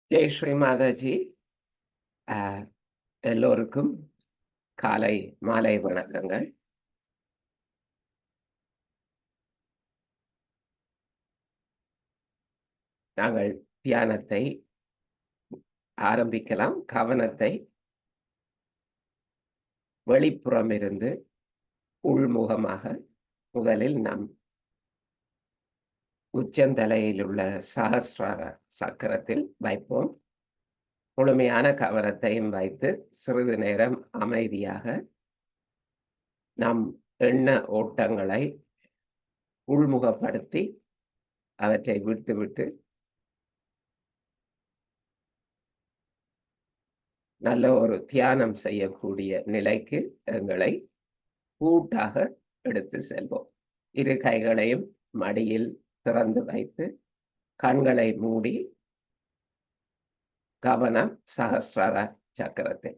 ஜெய் ஸ்ரீ மாதாஜி. அ எல்லோருக்கும் காலை, மாலை வணக்கங்கள். நாங்கள் தியானத்தை ஆரம்பிக்கலாம். கவனத்தை வெளிப்புறமிருந்து உள்முகமாக முதலில் நம் உச்சந்தலையில் உள்ள சஹஸ்ரார சக்கரத்தில் வைப்போம். முழுமையான கவனத்தையும் வைத்து சிறிது நேரம் அமைதியாக நம் எண்ண ஓட்டங்களை உள்முகப்படுத்தி அவற்றை விட்டுவிட்டு நல்ல ஒரு தியானம் செய்யக்கூடிய நிலைக்கு எங்களை கூட்டாக எடுத்து செல்வோம். இரு கைகளையும் மடியில் திறந்து வைத்து கண்களை மூடி கவனம் சஹஸ்ரார சக்கரத்தில்.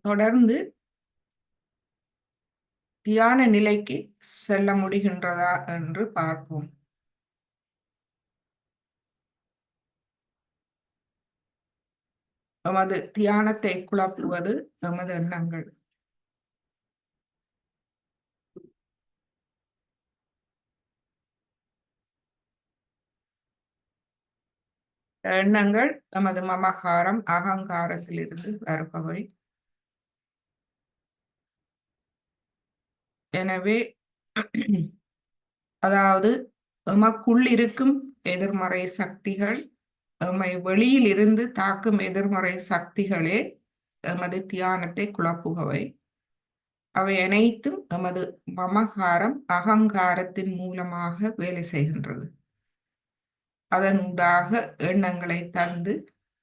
தொடர்ந்து தியான நிலைக்கு செல்ல முடிகின்றதா என்று பார்ப்போம். எமது தியானத்தை குழப்புவது எமது எண்ணங்கள். எண்ணங்கள் எமது மமகாரம் அகங்காரத்திலிருந்து வருபவை. எனவே அதாவது எமக்குள் இருக்கும் எதிர்மறை சக்திகள், எம்மை வெளியில் இருந்து தாக்கும் எதிர்மறை சக்திகளே எமது தியானத்தை குழப்புபவை. அவை அனைத்தும் எமது மமகாரம் அகங்காரத்தின் மூலமாக வேலை செய்கின்றது. அதனூடாக எண்ணங்களை தந்து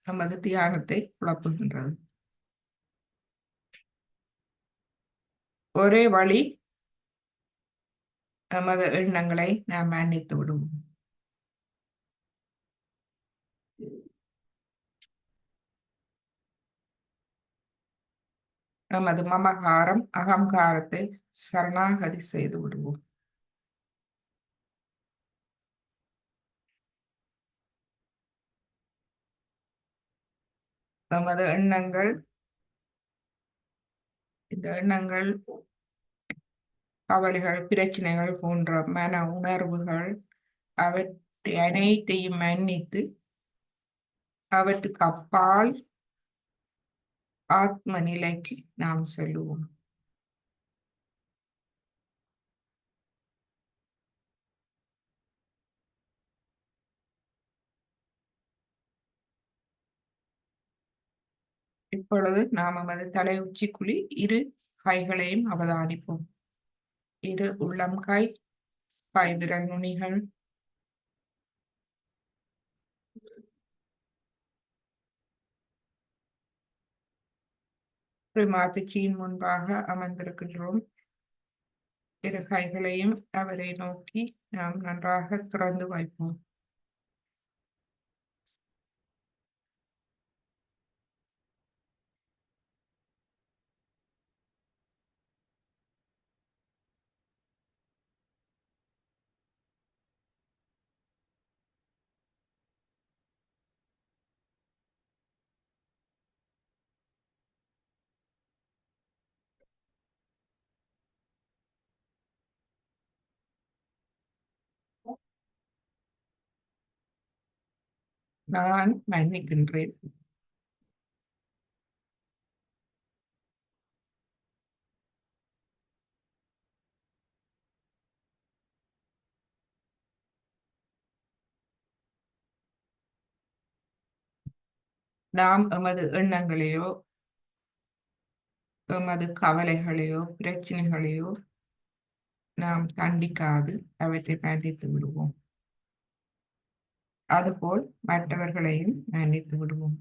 நமது தியானத்தை குழப்புகின்றது. ஒரே வழி, நமது எண்ணங்களை நாம் மன்னித்து விடுவோம். நமது மமகாரம் அகங்காரத்தை சரணாகதி செய்து விடுவோம். நமது எண்ணங்கள், இந்த எண்ணங்கள் கவலைகள், பிரச்சனைகள் போன்ற மன உணர்வுகள் அவற்றை அனைத்தையும் மன்னித்து அவற்றுக்கு அப்பால் ஆத்ம நிலைக்கு நாம் செல்லுவோம். இப்பொழுது நாம் நமது தலை உச்சிக்குழி இரு கைகளையும் அவதானிப்போம். இரு உள்ளம் கை, விரல் நுனிகள், மாத்துச்சியின் முன்பாக அமர்ந்திருக்கின்றோம். இரு கைகளையும் அவரை நோக்கி நாம் நன்றாக திறந்து வைப்போம். நான் மன்னிக்கின்றேன். நாம் எமது எண்ணங்களையோ எமது கவலைகளையோ பிரச்சனைகளையோ நாம் தண்டிக்காது அவற்றை மன்னித்து விடுவோம். அதுபோல் மற்றவர்களையும் மன்னித்து விடுவோம்.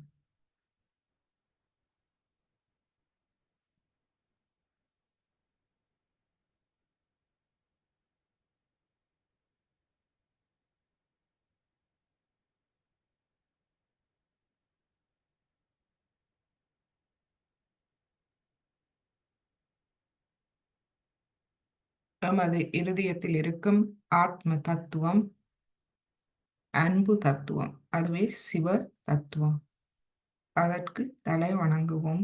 நமது இருதயத்தில் இருக்கும் ஆத்ம தத்துவம் அன்பு தத்துவம், அதுவே சிவ தத்துவம். அதற்கு தலை வணங்குவோம்.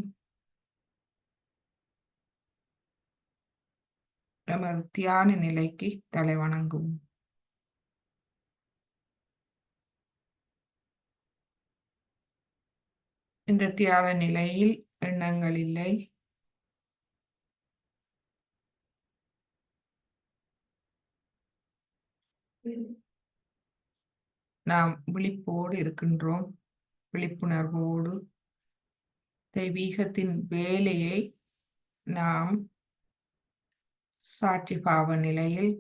நமது தியான நிலைக்கு தலை வணங்குவோம். இந்த தியான நிலையில் எண்ணங்கள் இல்லை. நாம் விழிப்போடு இருக்கின்றோம். விழிப்புணர்வோடு தெய்வீகத்தின் வேலையை நாம் சாட்சி பாவ நிலையில்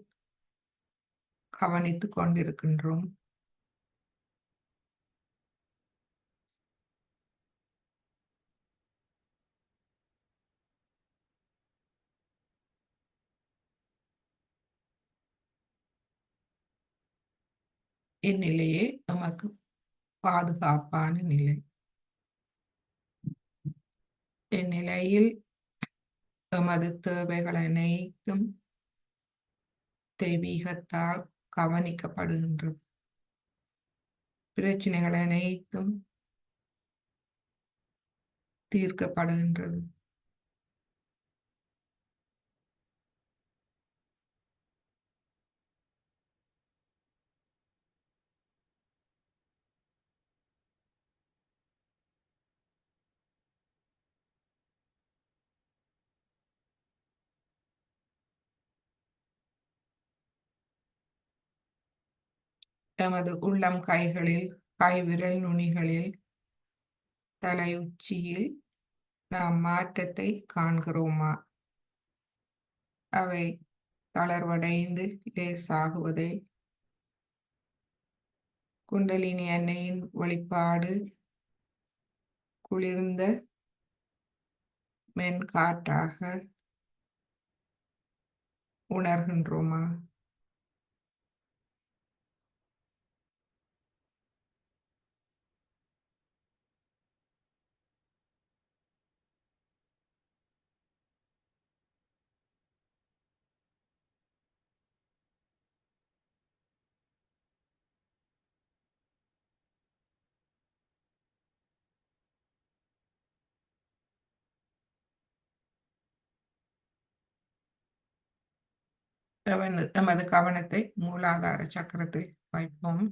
கவனித்துக் கொண்டிருக்கின்றோம். இந்நிலையே நமக்கு பாதுகாப்பான நிலை. இந்நிலையில் எமது தேவைகள் அனைத்தும் தெய்வீகத்தால் கவனிக்கப்படுகின்றது. பிரச்சனைகள் அனைத்தும் தீர்க்கப்படுகின்றது. எமது உள்ளம் கைகளில், கைவிரல் நுனிகளில், தலை உச்சியில் நாம் மாற்றத்தை காண்கிறோமா? அவை தளர்வடைந்து லேசாகுவதை குண்டலினி அன்னையின் வெளிப்பாடு குளிர்ந்த மென்காற்றாக உணர்கின்றோமா? எமது கவனத்தை மூலாதார சக்கரத்தில் வைப்போம்.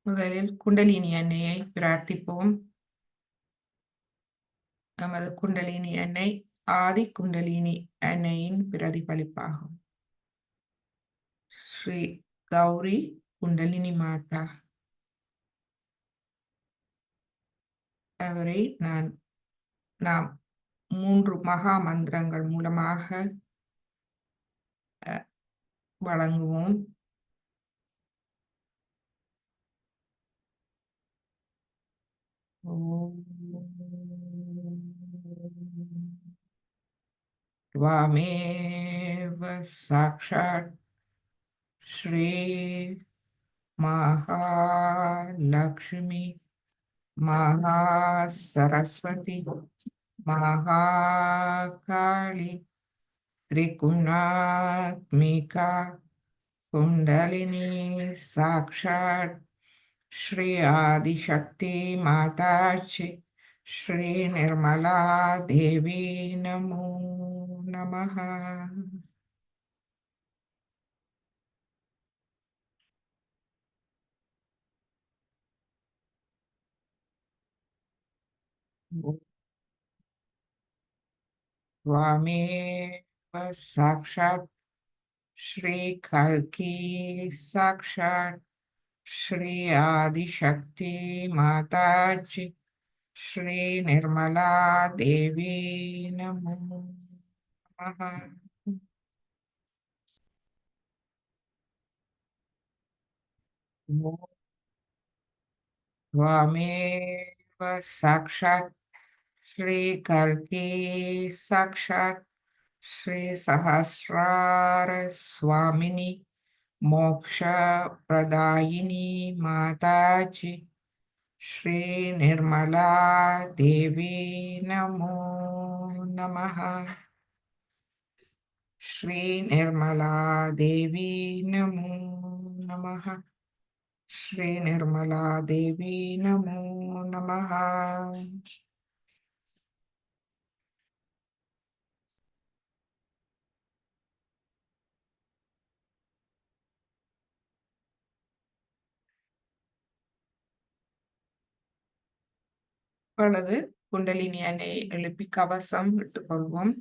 முதலில் குண்டலினி அன்னையை பிரார்த்திப்போம். நமது குண்டலினி அன்னை ஆதி குண்டலினி அன்னையின் பிரதிபலிப்பாகும். ஸ்ரீ கௌரி குண்டலினி மாதா அவரை நாம் 3 மகா மந்திரங்கள் மூலமாக வழங்குவோம். त्वमेव साक्षात् श्री महालक्ष्मी महासरस्वती महाकाली त्रिगुणात्मिका कुंडलिनी साक्षात् श्री आदिशक्ति माताची श्री निर्मला देवी नमो नमः. त्वमेव साक्षात् श्री कल्की साक्षात् श्री आदिशक्ति माताची श्री निर्मला देवी नमो नमः. त्वमेव साक्षात् श्री कल्की साक्षात् श्री सहस्रार स्वामिनी मोक्ष प्रदायिनी माताची श्री निर्मला देवी नमो नमः. श्री निर्मला देवी नमो नमः. श्री निर्मला देवी नमो नमः. இப்பொழுது குண்டலினி அன்னையை எழுப்பி கவசம் விட்டுக்கொள்வோம்.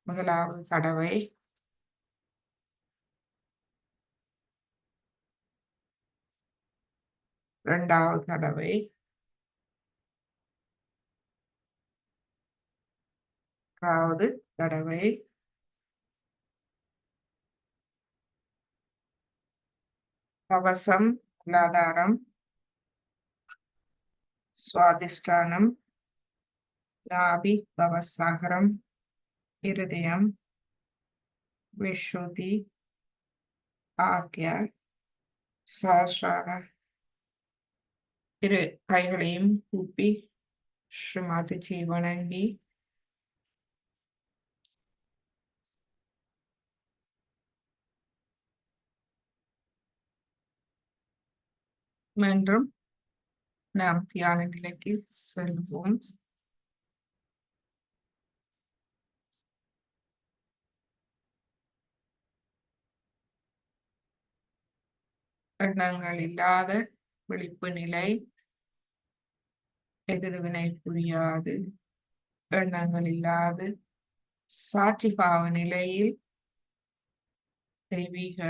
முதலாவது தடவை இரண்டாவது தடவை மூன்றாவது தடவை கவசம் மூலாதாரம் சுவாதிஷ்டானம் நாபி பவசாகரம் இருதயம் विश्रुति आज्ञा सहस्रार இரு கைகளையும் கூப்பி ஸ்ரீமாதிஜி வணங்கி மீண்டும் நாம் தியான நிலைக்கு செல்வோம். எண்ணங்கள் இல்லாத விழிப்பு நிலை, எதிர்வினை புரியாது எண்ணங்கள் இல்லாது சாட்சி பாவ நிலையில் தெய்வீக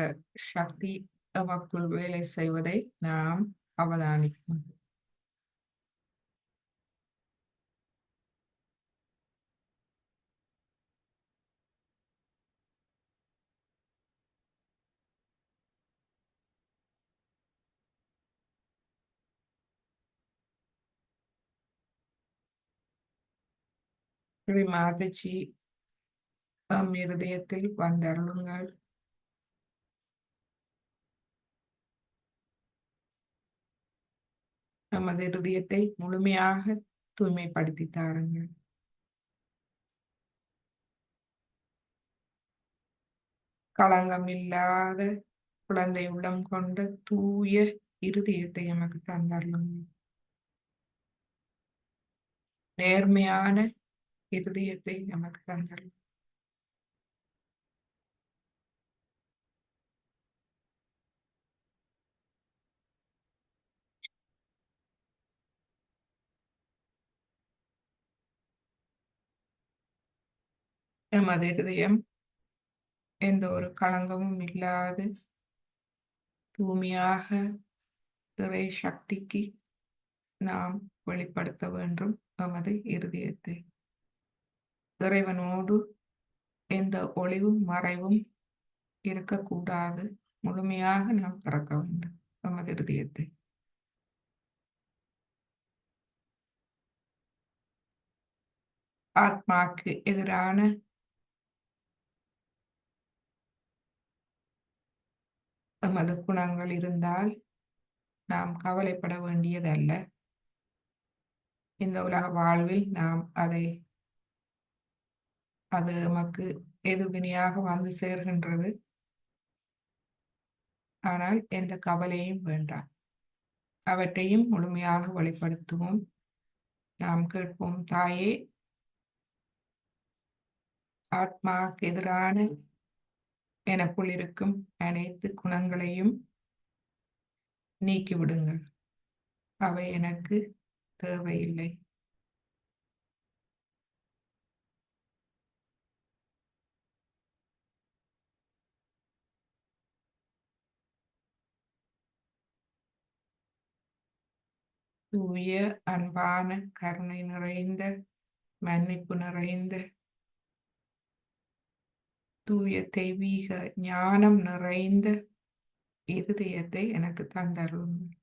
சக்தி நமக்குள் வேலை செய்வதை நாம் அவதானிப்போம். ஸ்ரீ மாதாஜி நம் இருதயத்தில் வந்தருளுங்கள். நமது இருதயத்தை முழுமையாக தூய்மைப்படுத்தி தாருங்கள். களங்கம் இல்லாத குழந்தை உள்ளம் கொண்ட தூய இருதயத்தை நமக்கு தந்தருளுங்கள். நேர்மையான இருதயத்தை நமக்கு தந்தருளுங்கள். நமது இருதயம் எந்த ஒரு களங்கமும் இல்லாது தூய்மையாக இறை சக்திக்கு நாம் வெளிப்படுத்த வேண்டும். நமது இருதயத்தை இறைவனோடு எந்த ஒளிவும் மறைவும் இருக்கக்கூடாது. முழுமையாக நாம் திறக்க வேண்டும் நமது இருதயத்தை. ஆத்மாக்கு எதிரான நமது குணங்கள் இருந்தால் நாம் கவலைப்பட வேண்டியதல்ல. இந்த உலக வாழ்வில் நாம் அது நமக்கு எதிர்வினையாக வந்து சேர்கின்றது. ஆனால் எந்த கவலையும் வேண்டாம். அவற்றையும் முழுமையாக வெளிப்படுத்துவோம். நாம் கேட்போம், தாயே, ஆத்மாக்கு எதிரான எனக்குள் இருக்கும் அனைத்து குணங்களையும் நீக்கிவிடுங்கள். அவை எனக்கு தேவையில்லை. தூய அன்பான கருணை நிறைந்த மன்னிப்பு நிறைந்த தூய தெய்வீக ஞானம் நிறைந்த இருதயத்தை எனக்கு தந்தருளுங்கள்.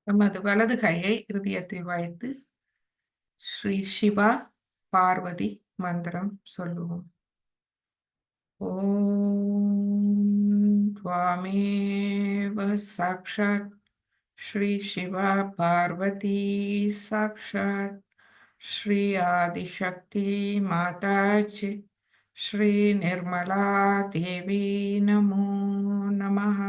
நமது வலது கையை இருதயத்தில் வைத்து ஸ்ரீ சிவா பார்வதி மந்திரம் சொல்லுவோம். ஓம் त्वामेव साक्षात् श्री शिवा पार्वती साक्षात् श्री आदिशक्ति माता च श्री निर्मला देवी नमो नमः.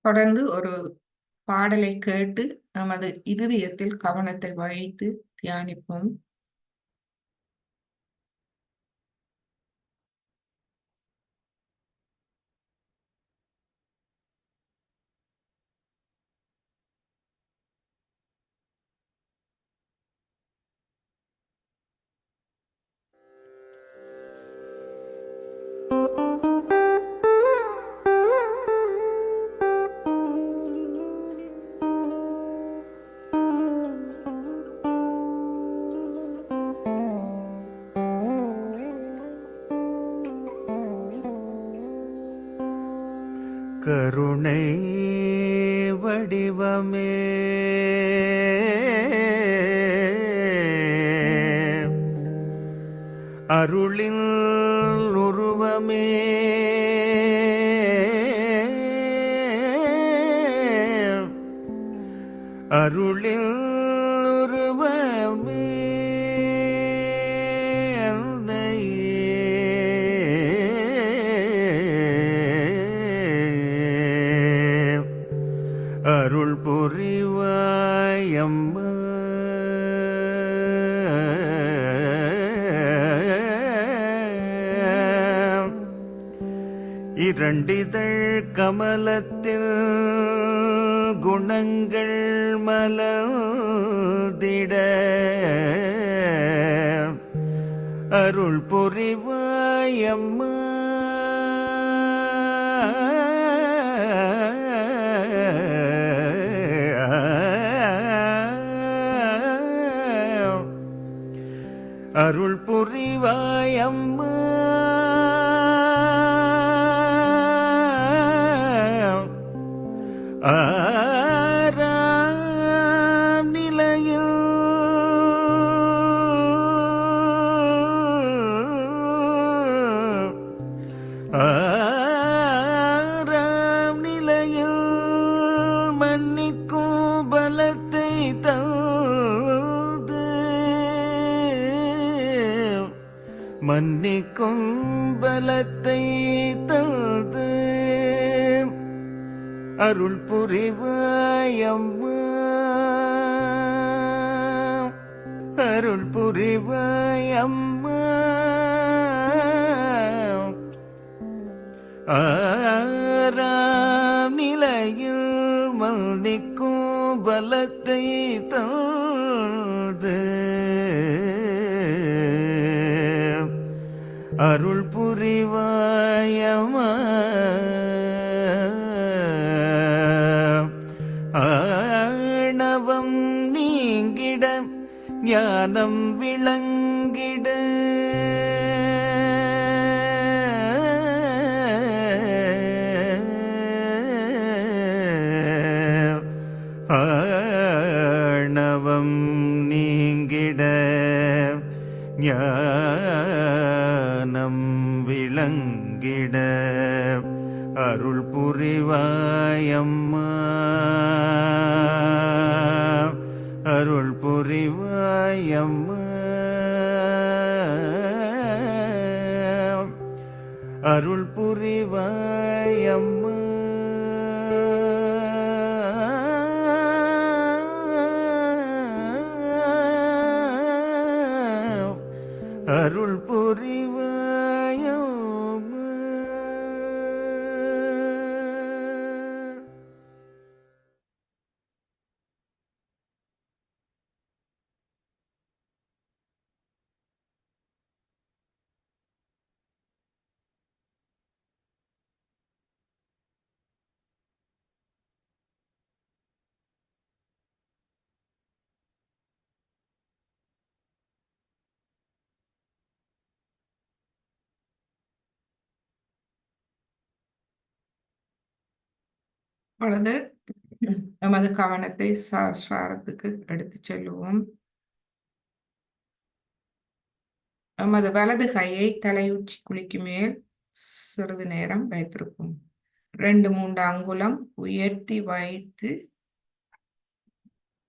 தொடர்ந்து ஒரு பாடலை கேட்டு நமது இருதயத்தில் கவனத்தை வைத்து தியானிப்போம். கருணை வடிவமே அருளின் உருவமே அருளின் உருவமே அருள் புரிவாயம்மா இரண்டிதழ் கமலத்தில் குணங்கள் மலர்ந்திட அருள் புரிவாயம்மா அருள் புரிவாயம்மா ஆறாம் நிலையில் ஆறாம் நிலையில் மன்னிக்கும் பலத்தை தந்து மன்னிக்கும் பலத்தை தந்து அருள் புரிவாயம்மா அருள் புரிவாயம்மா ஆறாம் நிலையில் மன்னிக்கும் பலத்தை தந்து அருள் புரிவாயம்மா ஆணவம் நீங்கிட ஞானம் விளங்கிட ஆணவம் நீங்கிட ஞானம் விளங்கிட அருள் புரிவாயம்மா அருள் புரிவாயம்மா அருள் புரிவாயம்மா அருள் புரிவாயம்மா. இப்பொழுது நமது கவனத்தை சஹஸ்ராரத்துக்கு எடுத்துச் செல்லுவோம். நமது வலது கையை தலையுச்சி குழிக்கு மேல் சிறிது நேரம் வைத்திருப்போம். 2-3 அங்குலம் உயர்த்தி வைத்து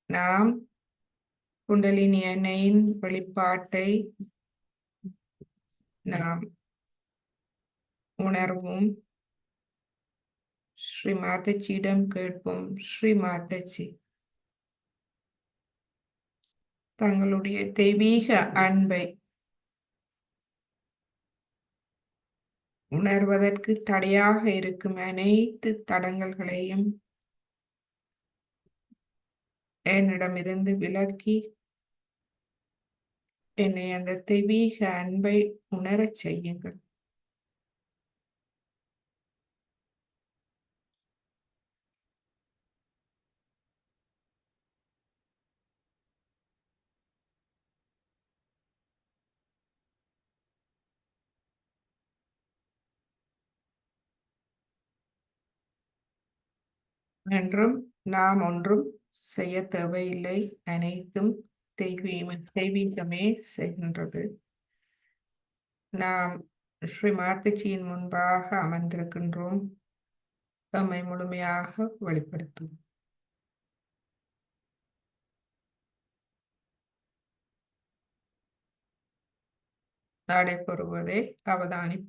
நாம் குண்டலினி எண்ணெயின் வெளிப்பாட்டை நாம் உணர்வோம். ஸ்ரீ மாதச்சியிடம் கேட்போம். ஸ்ரீ மாதச்சி தங்களுடைய தெய்வீக அன்பை உணர்வதற்கு தடையாக இருக்கும் அனைத்து தடங்கல்களையும் என்னிடமிருந்து விலக்கி என்னை அந்த தெய்வீக அன்பை உணரச் செய்யுங்கள். என்றும் நாம் ஒன்றும் செய்ய தேவையில்லை, அனைத்தும் தெய்வீகமே செய்கின்றது. நாம் ஸ்ரீ மாதச்சியின் முன்பாக அமர்ந்திருக்கின்றோம். நம்மை முழுமையாக வெளிப்படுத்தும். நடைபெறுவதை அவதானி.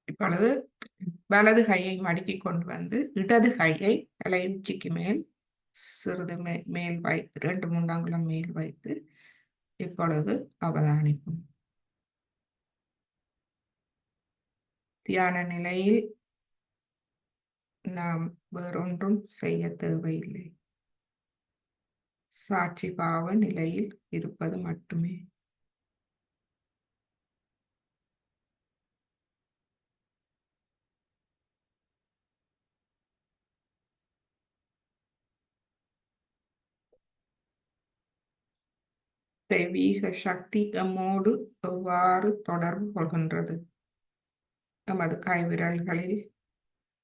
இப்பொழுது வலது கையை மடக்கி கொண்டு வந்து இடது கையை தலை உச்சிக்கு மேல் சிறிது மேல் வைத்து 2-3 அங்குலம் மேல் வைத்து இப்பொழுது அவதானிப்போம். தியான நிலையில் நாம் வேறொன்றும் செய்ய தேவையில்லை. சாட்சி பாவ நிலையில் இருப்பது மட்டுமே. தெய்வீக சக்தி நம்மோடு எவ்வாறு தொடர்பு கொள்கின்றது? நமது கைவிரல்களில்,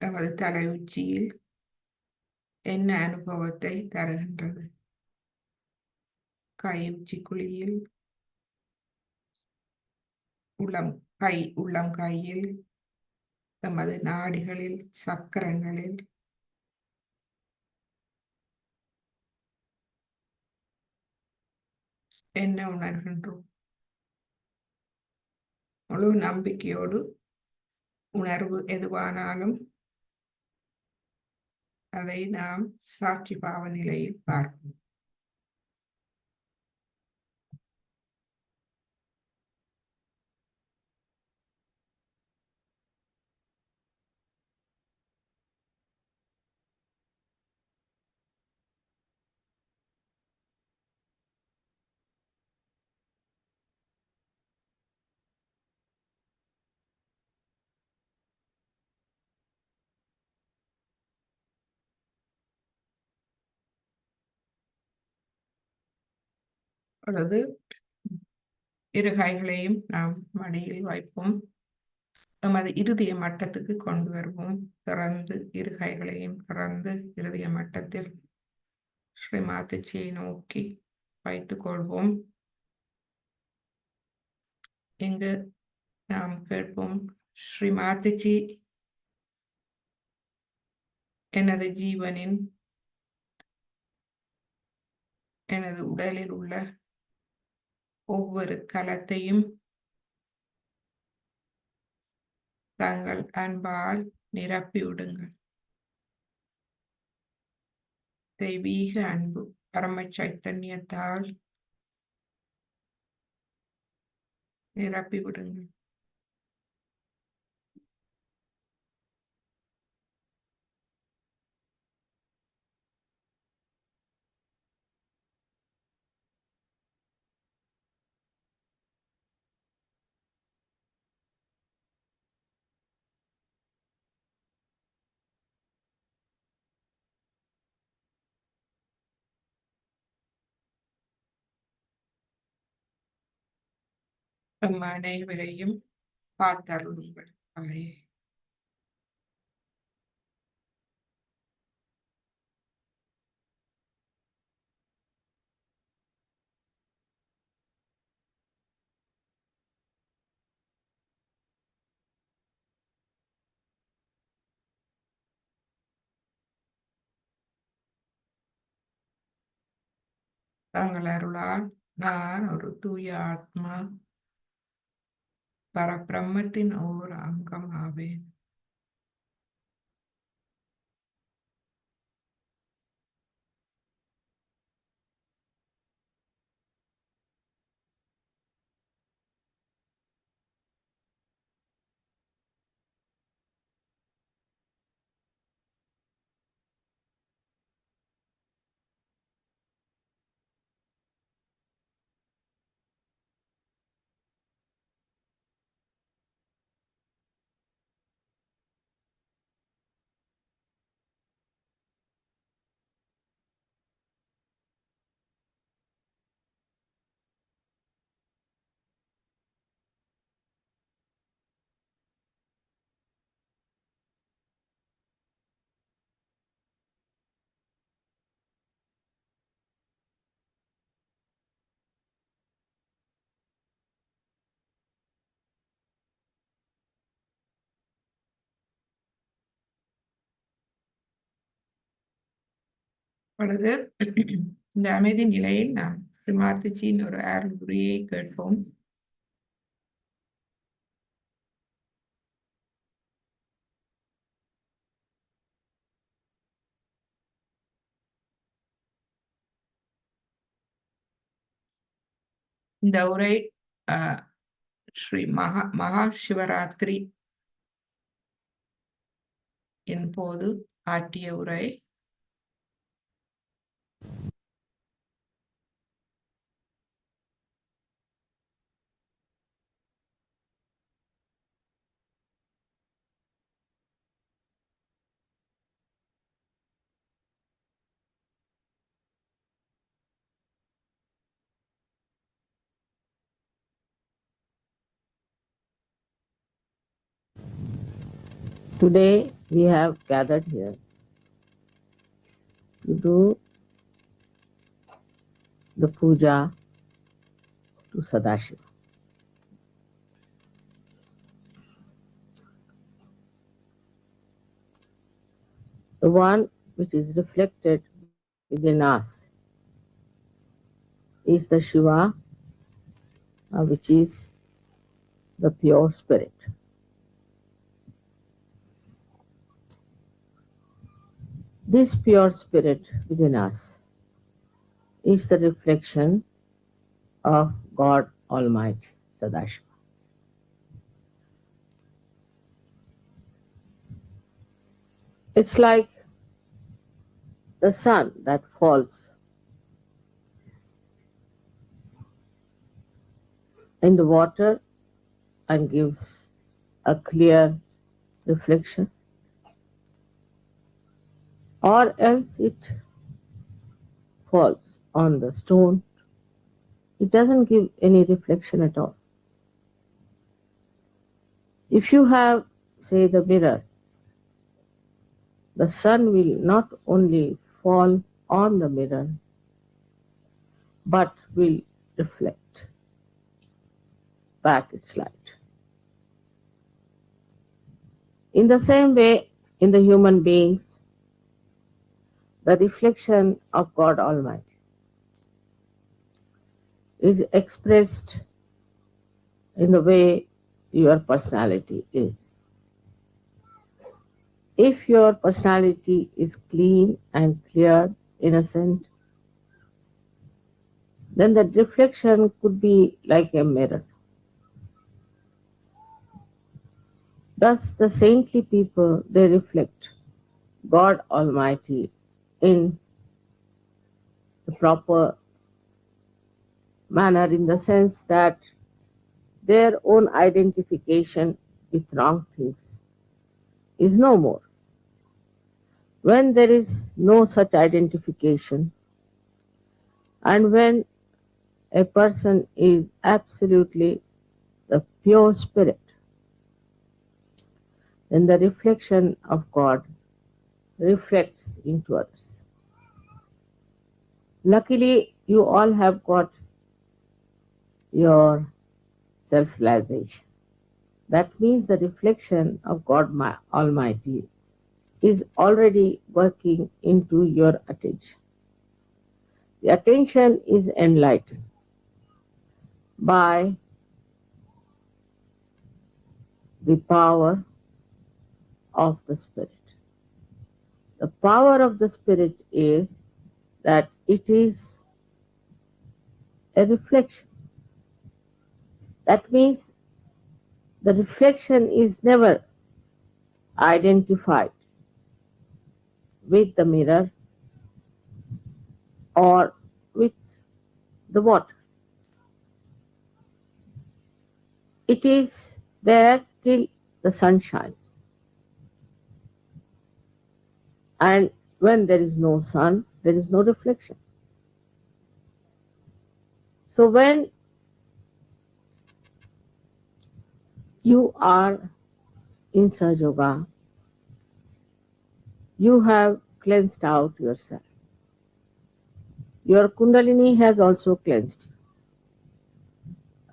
நமது தலை உச்சியில் என்ன அனுபவத்தை தருகின்றது? கை உச்சி குழியில், உள்ளங்கையில், நமது நாடிகளில், சக்கரங்களில் என்ன உணர்கின்றோம்? முழு நம்பிக்கையோடு உணர்வு எதுவானாலும் அதை நாம் சாட்சி பாவ நிலையில் பார்ப்போம். அல்லது இரு கைகளையும் நாம் மடியில் வைப்போம். நமது இருதய மட்டத்துக்கு கொண்டு வருவோம். திறந்து இரு கைகளையும் திறந்து இருதய மட்டத்தில் ஸ்ரீ மாதச்சியை நோக்கி வைத்துக் கொள்வோம். இங்கு நாம் கேட்போம், ஸ்ரீ மாதச்சி, எனது ஜீவனின், எனது உடலில் உள்ள ஒவ்வொரு கலத்தையும் தங்கள் அன்பால் நிரப்பிவிடுங்கள். தெய்வீக அன்பு பரம சைத்தன்யத்தால் நிரப்பிவிடுங்கள். நம் அனைவரையும் காத்தருளுங்கள். ஆயே. தங்கள் அருளால் நான் ஒரு தூய ஆத்மா பரபிரம்மத்தின் ஓர் அங்கம் ஆவேன். பொழுது இந்த அமைதி நிலையில் நாம் ஸ்ரீமாத்திஜியின் ஒரு அருள் உரையை கேட்போம். இந்த உரை ஸ்ரீ மகா சிவராத்திரி என் போது ஆற்றிய உரை. Today we have gathered here to do the puja to Sadashiva. The one which is reflected within us is the Shiva, which is the pure spirit. This pure spirit within us is the reflection of God Almighty, Sadashiva. It's like the sun that falls in the water and gives a clear reflection, or else it falls on the stone. It doesn't give any reflection at all. If you have, say, the mirror, the sun will not only fall on the mirror, but will reflect back its light. In the same way, in the human beings, the reflection of God Almighty is expressed in the way your personality is. If your personality is clean and clear, innocent, then the reflection could be like a mirror. Thus, the saintly people, they reflect God Almighty in the proper manner, in the sense that their own identification with wrong things is no more. When there is no such identification, and when a person is absolutely the pure spirit, then the reflection of God reflects into others. Luckily, you all have got your self-realization. That means the reflection of God Almighty is already working into your attention. The attention is enlightened by the power of the Spirit. The power of the Spirit is that it is a reflection. That means the reflection is never identified with the mirror or with the water. It is there till the sun shines. And when there is no sun, there is no reflection. So when you are in Sahaja Yoga, you have cleansed out yourself. Your Kundalini has also cleansed you.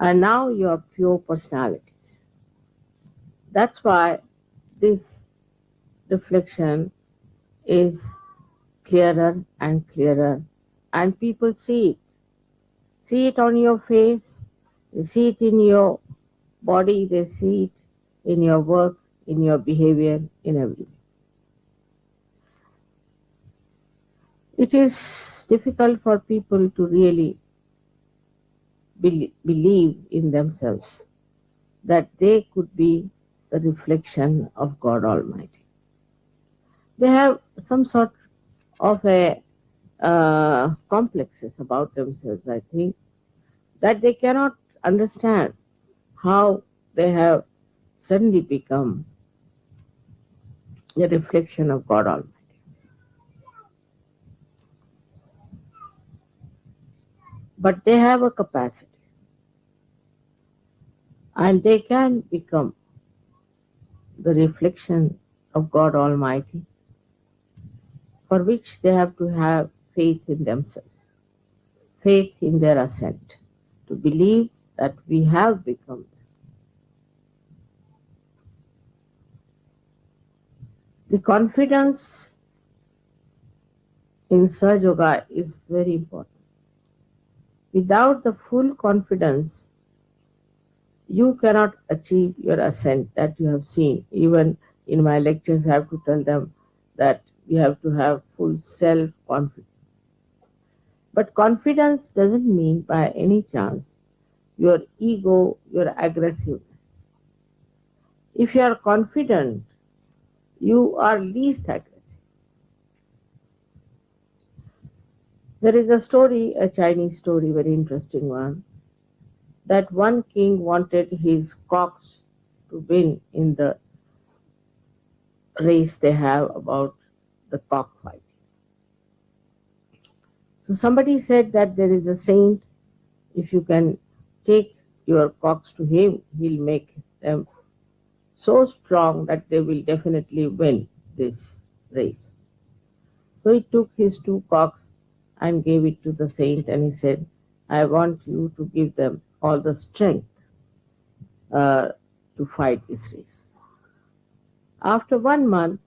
And now you are pure personalities. That's why this reflection is clearer and clearer, and people see it. See it on your face, they see it in your body, they see it in your work, in your behavior, in everything. It is difficult for people to really believe in themselves that they could be the reflection of God Almighty. They have some sort of a complexes about themselves, I think, that they cannot understand how they have suddenly become the reflection of God Almighty. But they have a capacity, and they can become the reflection of God Almighty, for which they have to have faith in themselves, faith in their ascent, to believe that we have become. The confidence in Sahaja Yoga is very important. Without the full confidence, you cannot achieve your ascent that you have seen. Even in my lectures, I have to tell them that you have to have full self-confidence. But confidence doesn't mean by any chance your ego, your aggressiveness. If you are confident, you are least aggressive. There is a story, a Chinese story, very interesting one, that one king wanted his cocks to win in the race they have about the cockfight. So somebody said that there is a saint, if you can take your cocks to him, he'll make them so strong that they will definitely win this race. So he took his two cocks and gave it to the saint, and he said, I want you to give them all the strength to fight this race. After 1 month,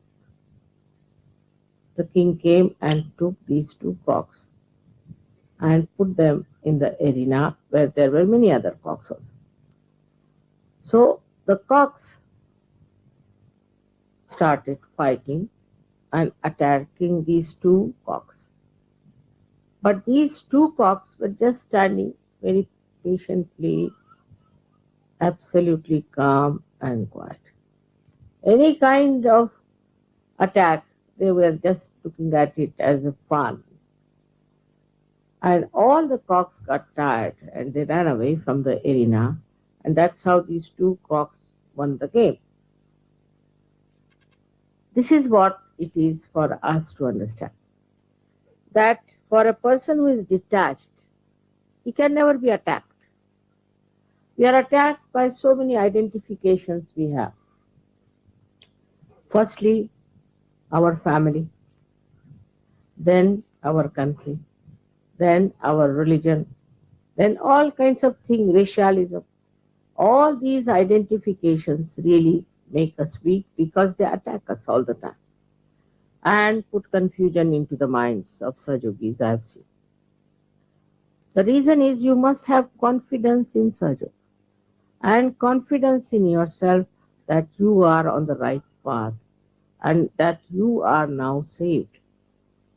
the king came and took these two cocks and put them in the arena where there were many other cocks also. So the cocks started fighting and attacking these two cocks. But these two cocks were just standing very patiently, absolutely calm and quiet. Any kind of attack, they were just looking at it as a fun. And all the cocks got tired and they ran away from the arena, and that's how these two cocks won the game. This is what it is for us to understand. That for a person who is detached, he can never be attacked. We are attacked by so many identifications we have. Firstly, our family, then our country, then our religion, then all kinds of things, racialism. All these identifications really make us weak because they attack us all the time and put confusion into the minds of Sahajogis I have seen. The reason is you must have confidence in Sahajog and confidence in yourself that you are on the right path and that you are now saved.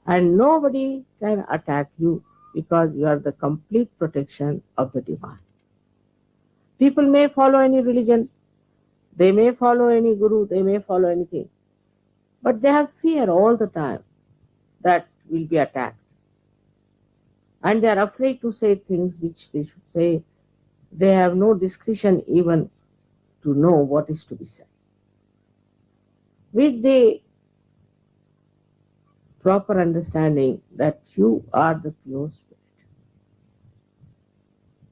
And nobody can attack you because you are the complete protection of the divine. People may follow any religion, they may follow any guru, they may follow anything, but they have fear all the time that will be attacked. And they are afraid to say things which they should say. They have no discretion even to know what is to be said. With the proper understanding that you are the pure spirit,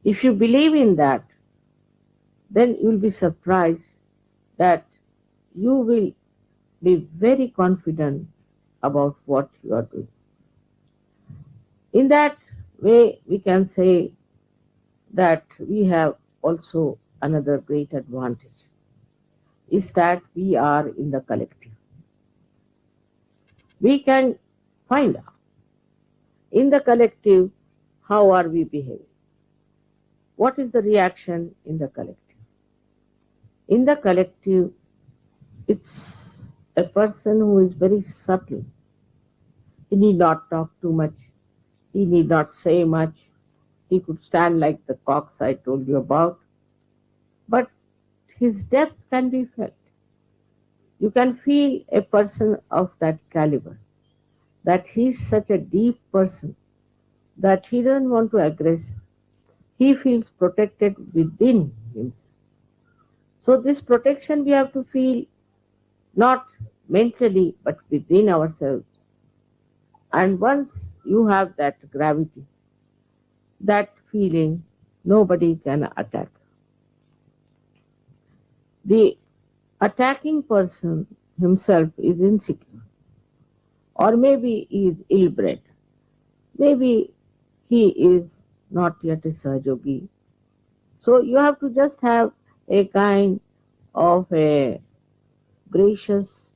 if you believe in that, then you will be surprised that you will be very confident about what you are doing. In that way, we can say that we have also another great advantage is that we are in the collective. We can find out in the collective how are we behaving. What is the reaction in the collective? In the collective, it's a person who is very subtle. He need not talk too much. He need not say much. He could stand like the cocks I told you about. But his depth can be felt. You can feel a person of that caliber, that he is such a deep person, that he doesn't want to aggress. He feels protected within himself. So this protection we have to feel not mentally but within ourselves. And once you have that gravity, that feeling, nobody can attack. The attacking person himself is insecure, or maybe he is ill-bred. Maybe he is not yet a Sahajogi. So you have to just have a kind of a gracious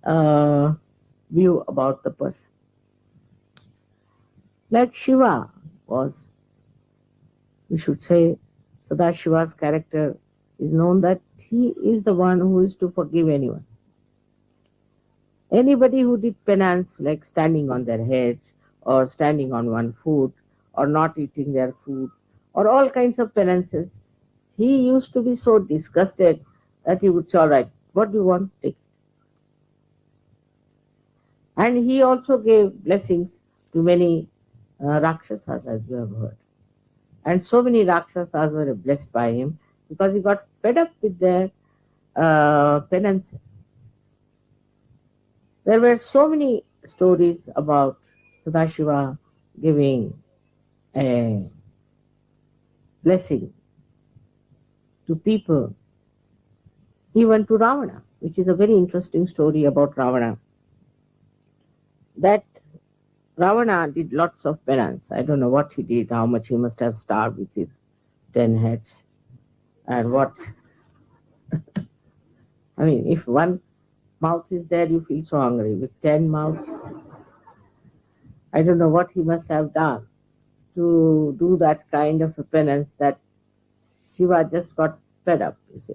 view about the person. Like Shiva was, we should say, Sadashiva's character is known that he is the one who is to forgive anyone. Anybody who did penance, like standing on their heads, or standing on one foot, or not eating their food, or all kinds of penances, he used to be so disgusted that he would say, all right, what do you want? Take it. And he also gave blessings to many Rakshasas, as you have heard. And so many Rakshasas were blessed by him because he got fed up with their penances. There were so many stories about Sadashiva giving a blessing to people, even to Ravana, which is a very interesting story about Ravana. That Ravana did lots of penance. I don't know what he did, how much he must have starved with his 10 heads. And what, I mean, if one mouth is there, you feel so hungry. With 10 mouths, I don't know what he must have done to do that kind of a penance that Shiva just got fed up, you see.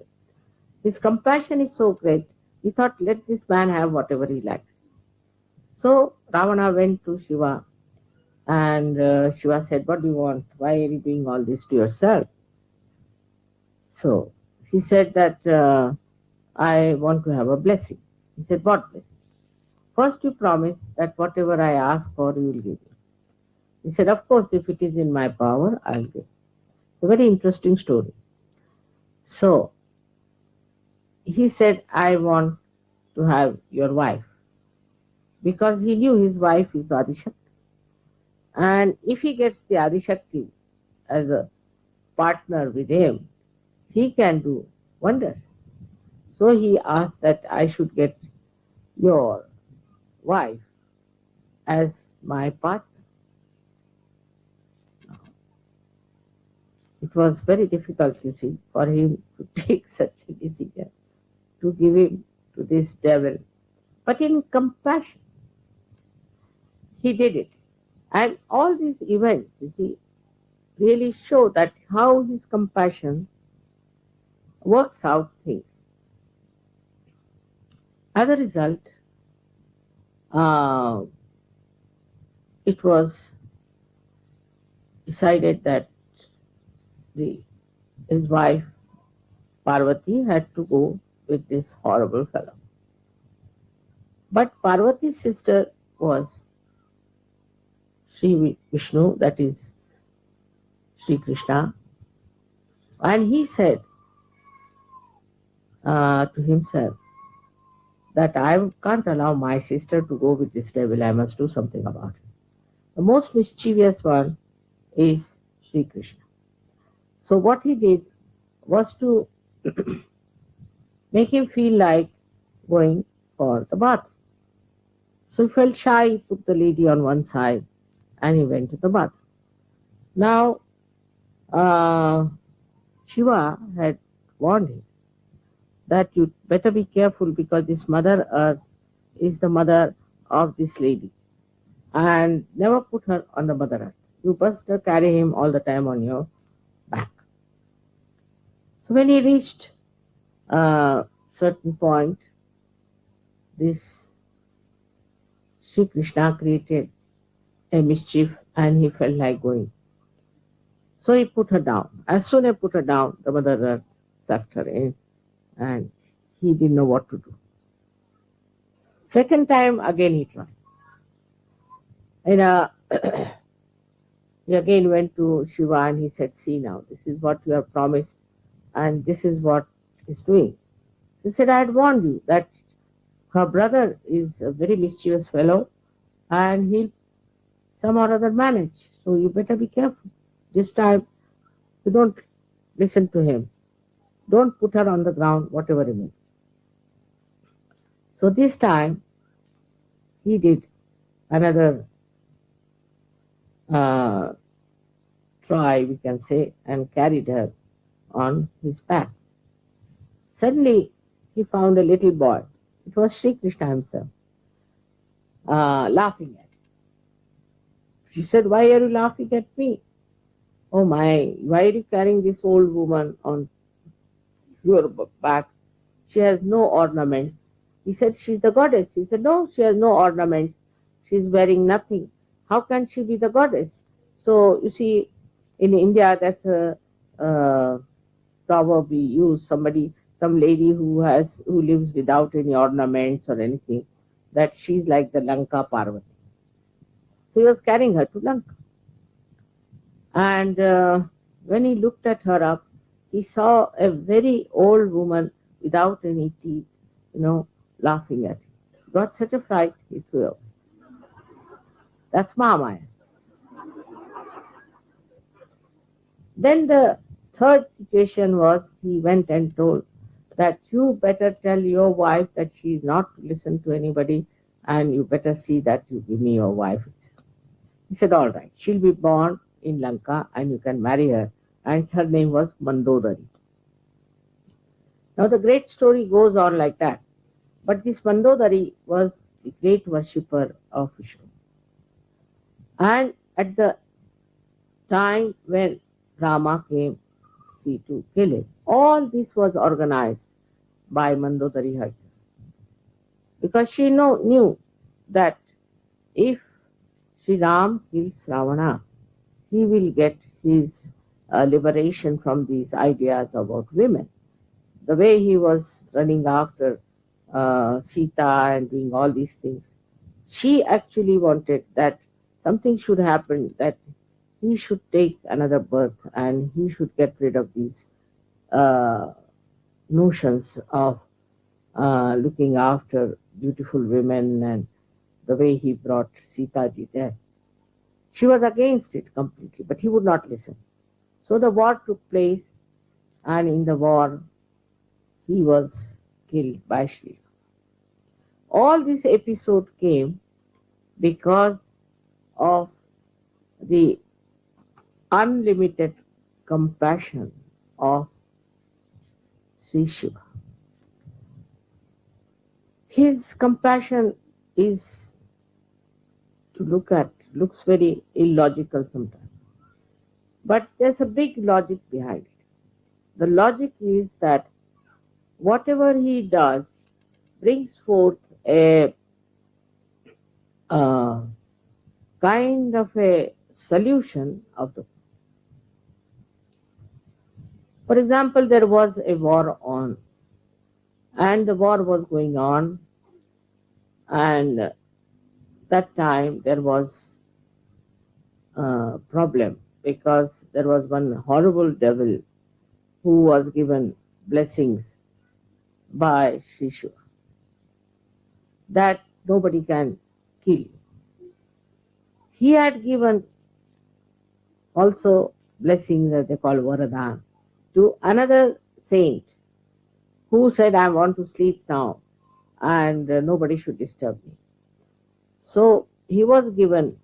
His compassion is so great, he thought, let this man have whatever he likes. So Ravana went to Shiva and Shiva said, what do you want? Why are you doing all this to yourself? So he said that I want to have a blessing. He said, what blessing? First you promise that whatever I ask for, you will give me. He said, of course, if it is in my power, I'll give. It's a very interesting story. So he said, I want to have your wife, because he knew his wife is Adishakti. And if he gets the Adishakti as a partner with him, he can do wonders. So he asked that I should get your wife as my partner. It was very difficult, you see, for him to take such a decision, to give him to this devil. But in compassion, he did it. And all these events, you see, really show that how his compassion works out things. As a result, it was decided that his wife Parvati had to go with this horrible fellow. But Parvati's sister was Sri Vishnu, that is Sri Krishna, and he said to himself that I can't allow my sister to go with this devil, I must do something about it. The most mischievous one is Sri Krishna. So what he did was to make him feel like going for the bath. So he felt shy, he put the lady on one side and he went to the bath. Now, Shiva had warned him that you better be careful because this Mother Earth is the mother of this lady, and never put her on the Mother Earth. You must carry him all the time on your back. So when he reached a certain point, this Sri Krishna created a mischief and he felt like going. So he put her down. As soon as he put her down, the Mother Earth sucked her in and he didn't know what to do. Second time, again he tried. And he again went to Shiva and he said, see now, this is what you have promised and this is what he's doing. He said, I had warned you that her brother is a very mischievous fellow and he'll somehow or other manage. So you better be careful. This time, you don't listen to him. Don't put her on the ground, whatever it means. So this time, he did another try, we can say, and carried her on his back. Suddenly, he found a little boy. It was Sri Krishna himself, laughing at him. She said, why are you laughing at me? Oh my, why are you carrying this old woman on your back? She has no ornaments. He said, she's the goddess. He said, no, she has no ornaments. She's wearing nothing. How can she be the goddess? So, you see, in India, that's a proverb we use. Some lady who lives without any ornaments or anything, that she's like the Lanka Parvati. So he was carrying her to Lanka. And when he looked at her up, he saw a very old woman without any teeth, laughing at him. He got such a fright, he threw up. That's Mahamaya. Then the third situation was, he went and told that you better tell your wife that she is not to listen to anybody and you better see that you give me your wife. He said, all right, she'll be born in Lanka and you can marry her. And her name was Mandodari. Now the great story goes on like that. But this Mandodari was the great worshipper of Vishnu. And at the time when Rama came to kill him, all this was organized by Mandodari herself. Because she knew that if Sri Ram kills Ravana, he will get his liberation from these ideas about women. The way he was running after Sita and doing all these things, she actually wanted that something should happen, that he should take another birth and he should get rid of these notions of looking after beautiful women and the way he brought Sita ji there. She was against it completely, but he would not listen. So the war took place and in the war he was killed by Sri. All this episode came because of the unlimited compassion of Sri Shiva. His compassion is to looks very illogical sometimes. But there's a big logic behind it. The logic is that whatever he does brings forth a kind of a solution of the. For example, there was a war on, and the war was going on, and that time there was a problem because there was one horrible devil who was given blessings by Sri Shiva that nobody can kill. He had given also blessings that they call Varadan to another saint who said, I want to sleep now and nobody should disturb me. So he was given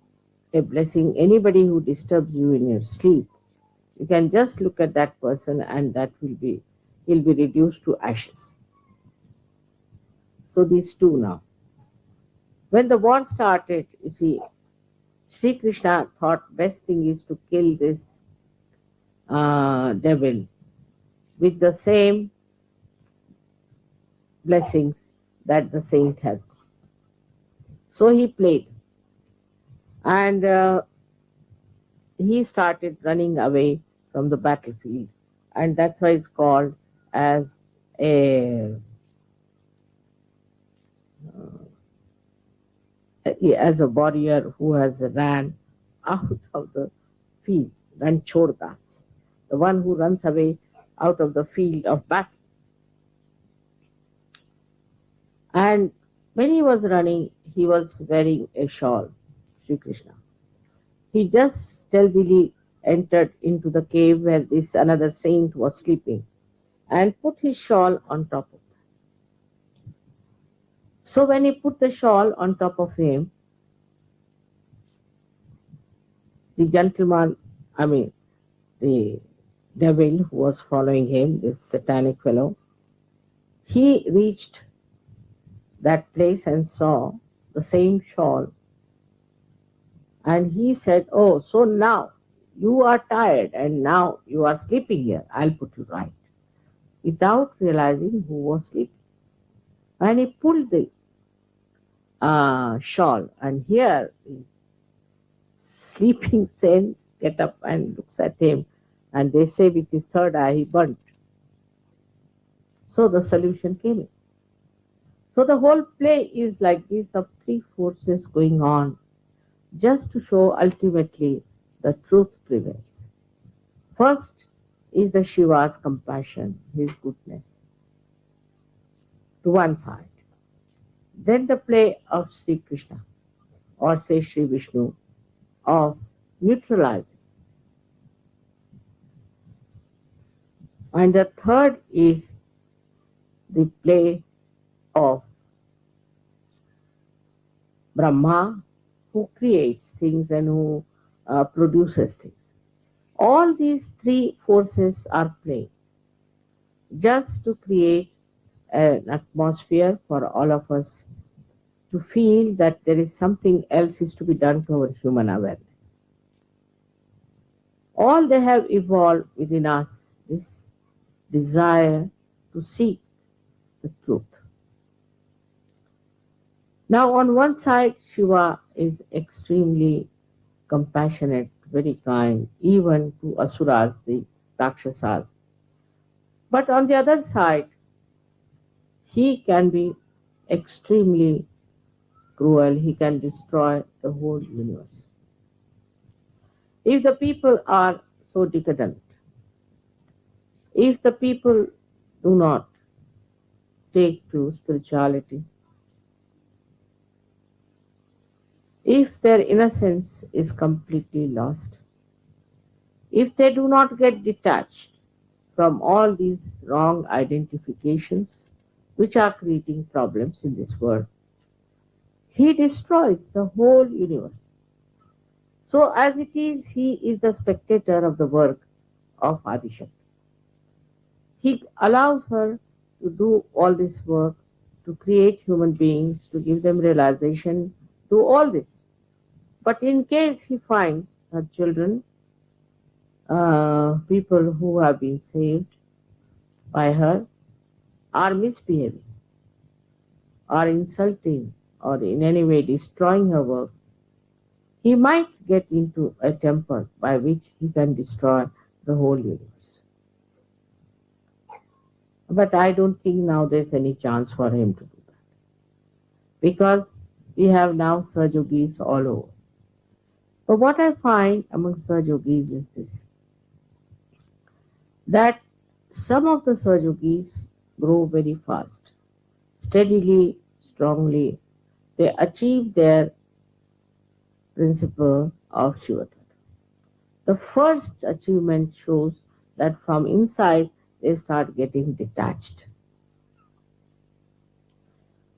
a blessing. Anybody who disturbs you in your sleep, you can just look at that person and he'll be reduced to ashes. So these two now. When the war started, you see, Sri Krishna thought best thing is to kill this devil with the same blessings that the saint has. So he played, and he started running away from the battlefield, and that's why it's called as a warrior who has ran out of the field, Ranchodas, the one who runs away out of the field of battle. And when he was running, he was wearing a shawl, Sri Krishna. He just stealthily entered into the cave where this another saint was sleeping and put his shawl on top of him. So when he put the shawl on top of him, the the devil who was following him, this satanic fellow, he reached that place and saw the same shawl. And he said, oh, so now you are tired and now you are sleeping here. I'll put you right. Without realizing who was sleeping. And he pulled the shawl, and here the sleeping saint get up and looks at him, and they say with his third eye he burnt. So the solution came in. So the whole play is like this, of three forces going on, just to show ultimately the truth prevails. First is the Shiva's compassion, his goodness, to one side. Then the play of Sri Krishna, or say Sri Vishnu, of neutralizing. And the third is the play of Brahma, who creates things and who produces things. All these three forces are playing just to create an atmosphere for all of us to feel that there is something else is to be done to our human awareness. All they have evolved within us, this desire to seek the truth. Now, on one side, Shiva is extremely compassionate, very kind, even to asuras, the Rakshasas. But on the other side, he can be extremely cruel, he can destroy the whole universe. If the people are so decadent, if the people do not take to spirituality, if their innocence is completely lost, if they do not get detached from all these wrong identifications which are creating problems in this world. He destroys the whole universe. So, as it is, he is the spectator of the work of Adishakti. He allows her to do all this work, to create human beings, to give them realization, do all this. But in case he finds her children, people who have been saved by her, are misbehaving, are insulting, or in any way destroying her work, he might get into a temper by which he can destroy the whole universe. But I don't think now there's any chance for him to do that. Because we have now Sahajogis all over. But what I find among Sahajogis is this, that some of the Sahajogis grow very fast, steadily, strongly. They achieve their principle of Shivatata. The first achievement shows that from inside they start getting detached.